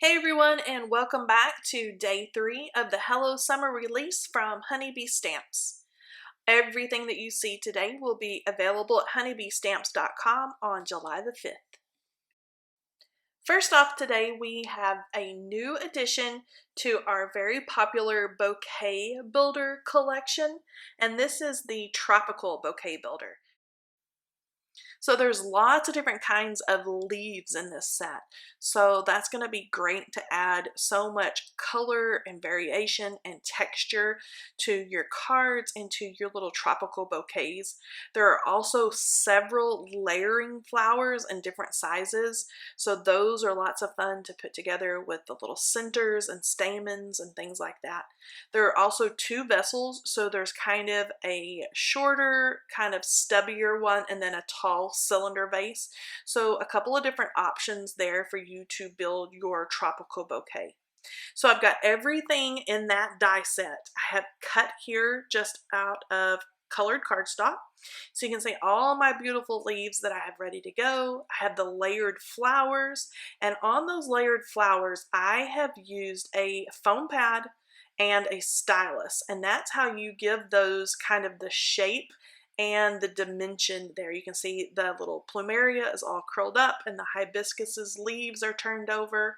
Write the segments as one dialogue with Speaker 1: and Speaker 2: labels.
Speaker 1: Hey everyone, and welcome back to day 3 of the Hello Summer release from Honeybee Stamps. Everything that you see today will be available at honeybeestamps.com on July the 5th. First off today, we have a new addition to our very popular Bouquet Builder collection, and this is the Tropical Bouquet Builder. So there's lots of different kinds of leaves in this set. So that's going to be great to add so much color and variation and texture to your cards and to your little tropical bouquets. There are also several layering flowers in different sizes. So those are lots of fun to put together with the little centers and stamens and things like that. There are also 2 vessels. So there's kind of a shorter, kind of stubbier one and then a tall cylinder vase. So a couple of different options there for you to build your tropical bouquet. So I've got everything in that die set. I have cut here just out of colored cardstock. So you can see all my beautiful leaves that I have ready to go. I have the layered flowers, and on those layered flowers I have used a foam pad and a stylus, and that's how you give those kind of the shape and the dimension there. You can see the little plumeria is all curled up and the hibiscus's leaves are turned over.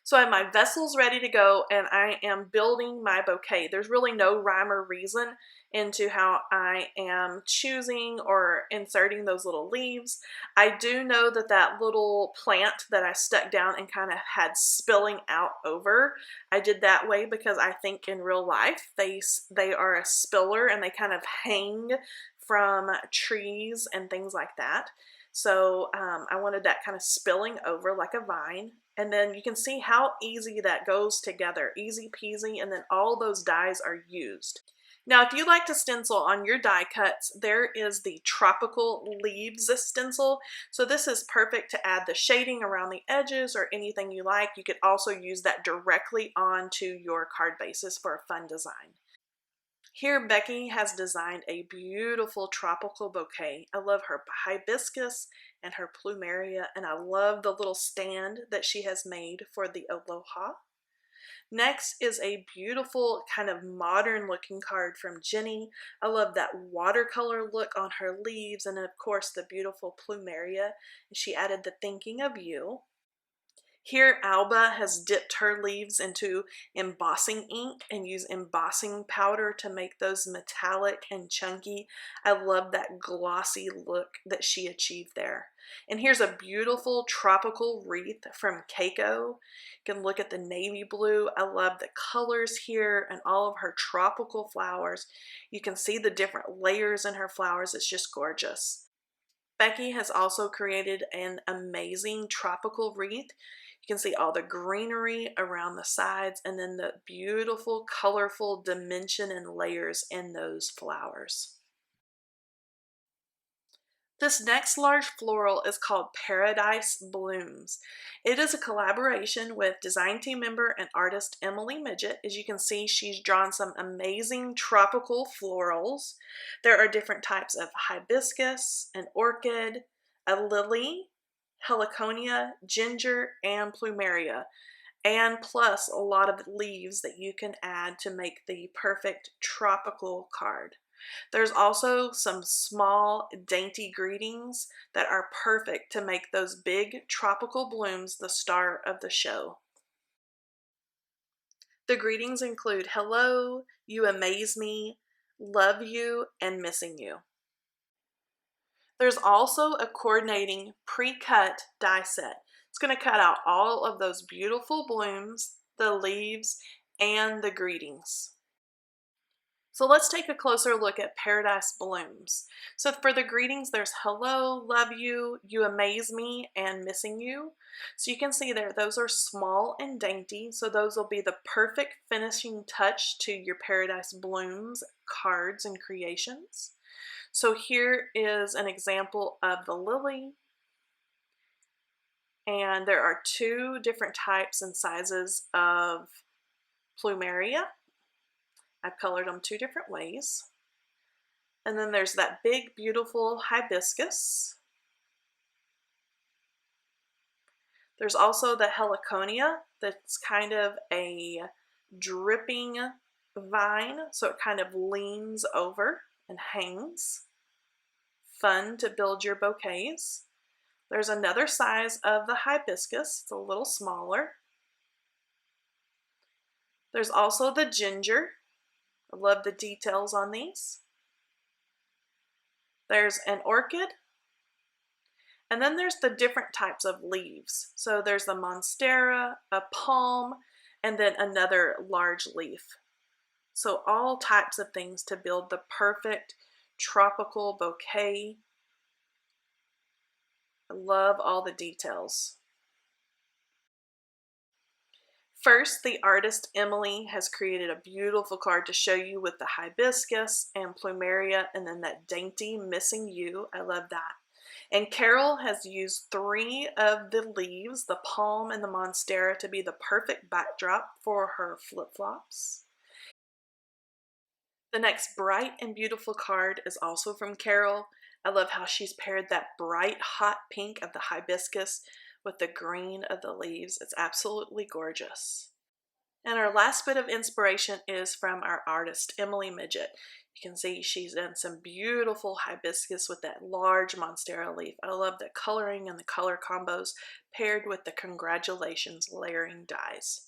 Speaker 1: So I have my vessels ready to go and I am building my bouquet. There's really no rhyme or reason into how I am choosing or inserting those little leaves. I do know that that little plant that I stuck down and kind of had spilling out over, I did that way because I think in real life they are a spiller and they kind of hang from trees and things like that. So I wanted that kind of spilling over like a vine. And then you can see how easy that goes together, easy peasy, and then all those dies are used. Now, if you like to stencil on your die cuts, there is the Tropical Leaves stencil. So this is perfect to add the shading around the edges or anything you like. You could also use that directly onto your card bases for a fun design. Here, Becky has designed a beautiful tropical bouquet. I love her hibiscus and her plumeria, and I love the little stand that she has made for the aloha. Next is a beautiful kind of modern looking card from Jenny. I love that watercolor look on her leaves and of course the beautiful plumeria. She added the thinking of you. Here, Alba has dipped her leaves into embossing ink and used embossing powder to make those metallic and chunky. I love that glossy look that she achieved there. And here's a beautiful tropical wreath from Keiko. You can look at the navy blue. I love the colors here and all of her tropical flowers. You can see the different layers in her flowers. It's just gorgeous. Becky has also created an amazing tropical wreath. You can see all the greenery around the sides and then the beautiful, colorful dimension and layers in those flowers. This next large floral is called Paradise Blooms. It is a collaboration with design team member and artist Emily Midget. As you can see, she's drawn some amazing tropical florals. There are different types of hibiscus, an orchid, a lily, heliconia, ginger, and plumeria, and plus a lot of leaves that you can add to make the perfect tropical card. There's also some small dainty greetings that are perfect to make those big tropical blooms the star of the show. The greetings include hello, you amaze me, love you, and missing you. There's also a coordinating pre-cut die set. It's going to cut out all of those beautiful blooms, the leaves, and the greetings. So let's take a closer look at Paradise Blooms. So for the greetings, there's hello, love you, you amaze me, and missing you. So you can see there, those are small and dainty. So those will be the perfect finishing touch to your Paradise Blooms cards and creations. So here is an example of the lily. And there are 2 different types and sizes of plumeria. I've colored them 2 different ways. And then there's that big, beautiful hibiscus. There's also the heliconia that's kind of a dripping vine, so it kind of leans over and hangs. Fun to build your bouquets. There's another size of the hibiscus. It's a little smaller. There's also the ginger. I love the details on these. There's an orchid. And then there's the different types of leaves. So there's the monstera, a palm, and then another large leaf. So all types of things to build the perfect tropical bouquet. I love all the details. First, the artist Emily has created a beautiful card to show you with the hibiscus and plumeria and then that dainty missing you. I love that. And Carol has used 3 of the leaves, the palm and the monstera, to be the perfect backdrop for her flip-flops. The next bright and beautiful card is also from Carol. I love how she's paired that bright hot pink of the hibiscus with the green of the leaves. It's absolutely gorgeous. And our last bit of inspiration is from our artist, Emily Midget. You can see she's done some beautiful hibiscus with that large monstera leaf. I love the coloring and the color combos paired with the congratulations layering dies.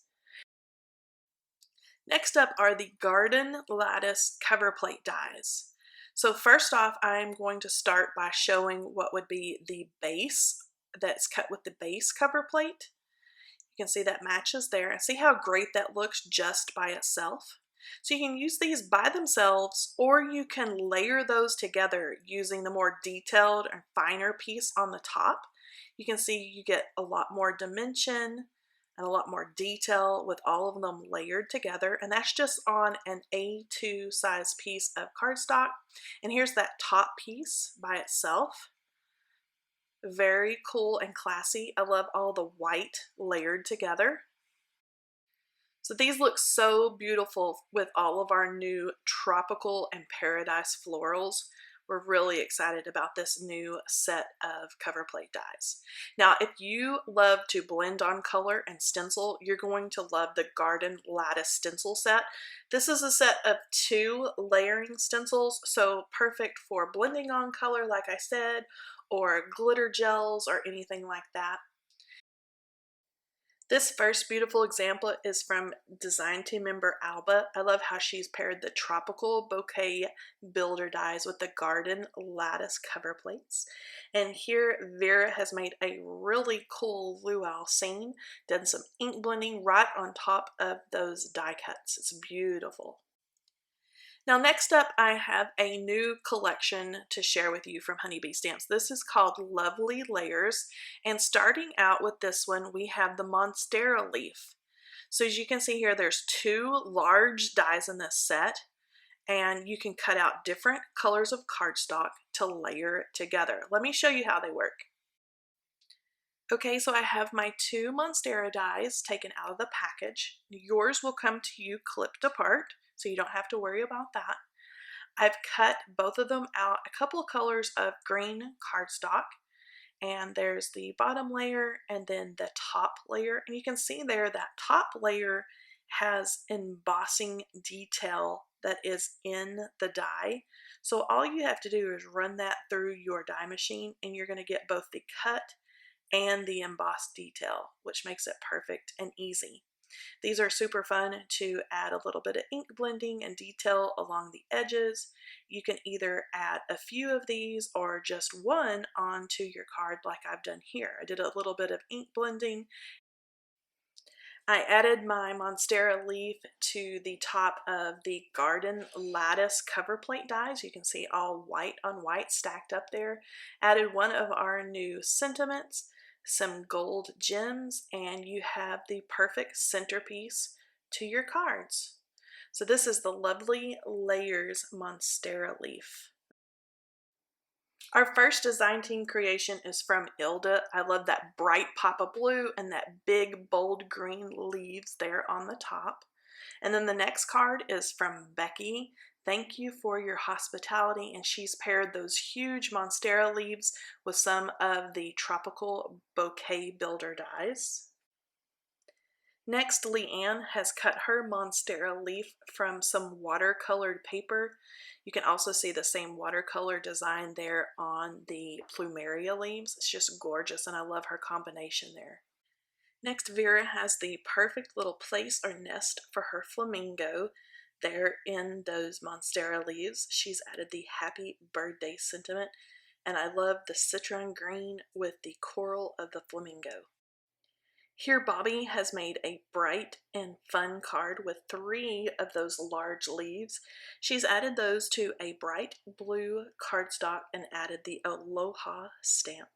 Speaker 1: Next up are the Garden Lattice cover plate dies. So first off, I'm going to start by showing what would be the base that's cut with the base cover plate. You can see that matches there, and see how great that looks just by itself. So you can use these by themselves, or you can layer those together using the more detailed and finer piece on the top. You can see you get a lot more dimension and a lot more detail with all of them layered together, and that's just on an A2 size piece of cardstock. And here's that top piece by itself. Very cool and classy. I love all the white layered together. So these look so beautiful with all of our new tropical and paradise florals. We're really excited about this new set of cover plate dies. Now, if you love to blend on color and stencil, you're going to love the Garden Lattice stencil set. This is a set of 2 layering stencils, so perfect for blending on color, like I said, or glitter gels or anything like that. This first beautiful example is from design team member Alba. I love how she's paired the tropical bouquet builder dies with the Garden Lattice cover plates. And here Vera has made a really cool luau scene, done some ink blending right on top of those die cuts. It's beautiful. Now next up, I have a new collection to share with you from Honeybee Stamps. This is called Lovely Layers, and starting out with this one, we have the Monstera leaf. So as you can see here, there's 2 large dies in this set, and you can cut out different colors of cardstock to layer it together. Let me show you how they work. Okay, so I have my 2 Monstera dies taken out of the package. Yours will come to you clipped apart, so you don't have to worry about that. I've cut both of them out a couple of colors of green cardstock, and there's the bottom layer and then the top layer, and you can see there that top layer has embossing detail that is in the die. So all you have to do is run that through your die machine, and you're going to get both the cut and the embossed detail, which makes it perfect and easy. These are super fun to add a little bit of ink blending and detail along the edges. You can either add a few of these or just one onto your card like I've done here. I did a little bit of ink blending. I added my Monstera leaf to the top of the Garden Lattice cover plate dies. You can see all white on white stacked up there. Added one of our new sentiments, some gold gems, and you have the perfect centerpiece to your cards. So this is the Lovely Layers Monstera leaf. Our first design team creation is from Ilda. I love that bright pop of blue and that big bold green leaves there on the top. And then the next card is from Becky. thank you for your hospitality, and she's paired those huge Monstera leaves with some of the tropical bouquet builder dies. Next, Leanne has cut her Monstera leaf from some watercolored paper. You can also see the same watercolor design there on the plumeria leaves. It's just gorgeous, and I love her combination there. Next, Vera has the perfect little place or nest for her flamingo there in those Monstera leaves. She's added the happy birthday sentiment, and I love the citron green with the coral of the flamingo. Here, Bobby has made a bright and fun card with 3 of those large leaves. She's added those to a bright blue cardstock and added the Aloha stamp.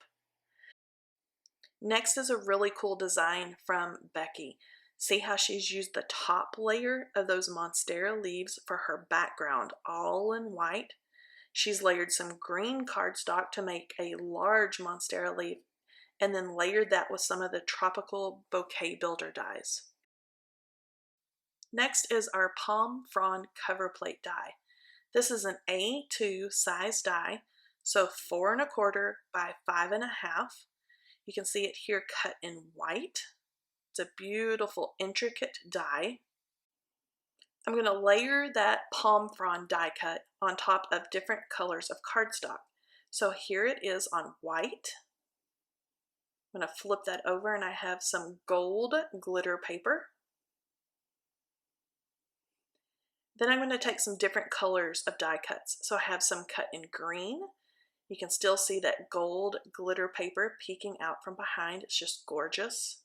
Speaker 1: Next is a really cool design from Becky. See how she's used the top layer of those Monstera leaves for her background, all in white. She's layered some green cardstock to make a large Monstera leaf, and then layered that with some of the tropical bouquet builder dies. Next is our Palm Frond cover plate die. This is an A2 size die, so 4 1/4 by 5 1/2. You can see it here cut in white. It's a beautiful, intricate die. I'm going to layer that palm frond die cut on top of different colors of cardstock. So here it is on white. I'm going to flip that over and I have some gold glitter paper. Then I'm going to take some different colors of die cuts. So I have some cut in green. You can still see that gold glitter paper peeking out from behind. It's just gorgeous.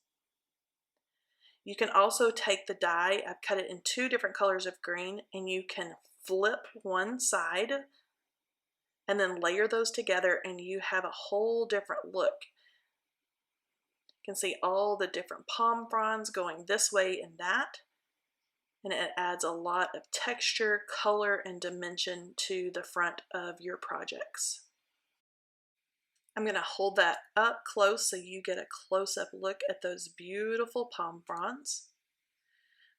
Speaker 1: You can also take the die, I've cut it in 2 different colors of green, and you can flip one side and then layer those together and you have a whole different look. You can see all the different palm fronds going this way and that, and it adds a lot of texture, color, and dimension to the front of your projects. I'm going to hold that up close so you get a close-up look at those beautiful palm fronds.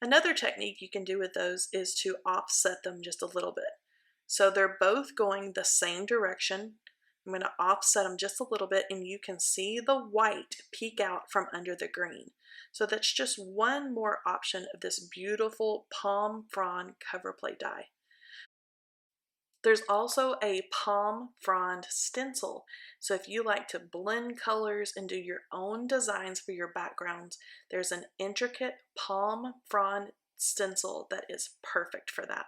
Speaker 1: Another technique you can do with those is to offset them just a little bit. So they're both going the same direction. I'm going to offset them just a little bit and you can see the white peek out from under the green. So that's just one more option of this beautiful palm frond cover plate die. There's also a palm frond stencil. So if you like to blend colors and do your own designs for your backgrounds, there's an intricate palm frond stencil that is perfect for that.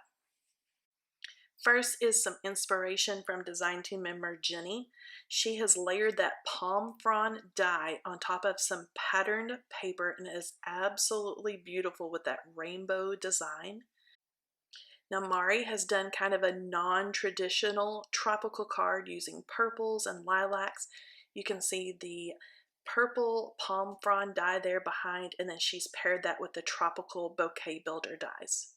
Speaker 1: First is some inspiration from design team member Jenny. She has layered that palm frond die on top of some patterned paper and it is absolutely beautiful with that rainbow design. Now Mari has done kind of a non-traditional tropical card using purples and lilacs. You can see the purple palm frond die there behind, and then she's paired that with the tropical bouquet builder dies.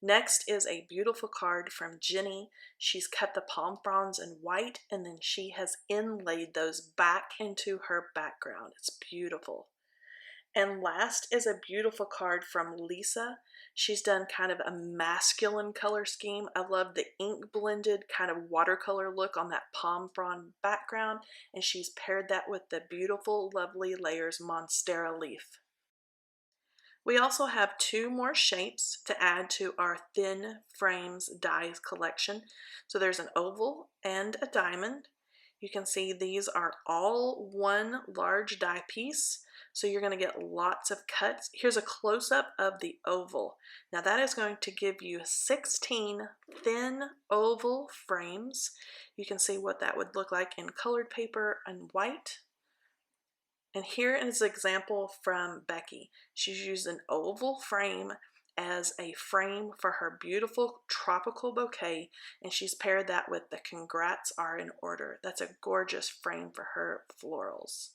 Speaker 1: Next is a beautiful card from Jenny. She's cut the palm fronds in white and then she has inlaid those back into her background. It's beautiful. And last is a beautiful card from Lisa. She's done kind of a masculine color scheme. I love the ink blended kind of watercolor look on that palm frond background, and she's paired that with the beautiful, lovely layers Monstera leaf. We also have 2 more shapes to add to our thin frames dies collection. So there's an oval and a diamond. You can see these are all one large die piece. So you're going to get lots of cuts. Here's a close-up of the oval. Now that is going to give you 16 thin oval frames. You can see what that would look like in colored paper and white. And here is an example from Becky. She's used an oval frame as a frame for her beautiful tropical bouquet, and she's paired that with the congrats are in order. That's a gorgeous frame for her florals.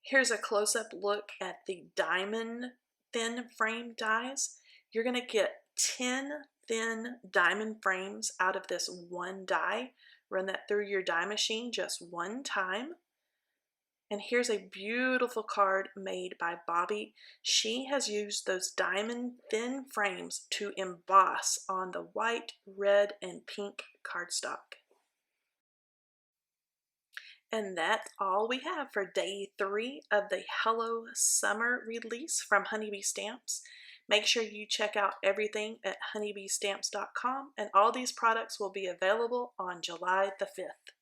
Speaker 1: Here's a close-up look at the diamond thin frame dies. You're going to get 10 thin diamond frames out of this one die. Run that through your die machine just one time. And here's a beautiful card made by Bobby. She has used those diamond thin frames to emboss on the white, red, and pink cardstock. And that's all we have for day 3 of the Hello Summer release from Honeybee Stamps. Make sure you check out everything at honeybeestamps.com, and all these products will be available on July the 5th.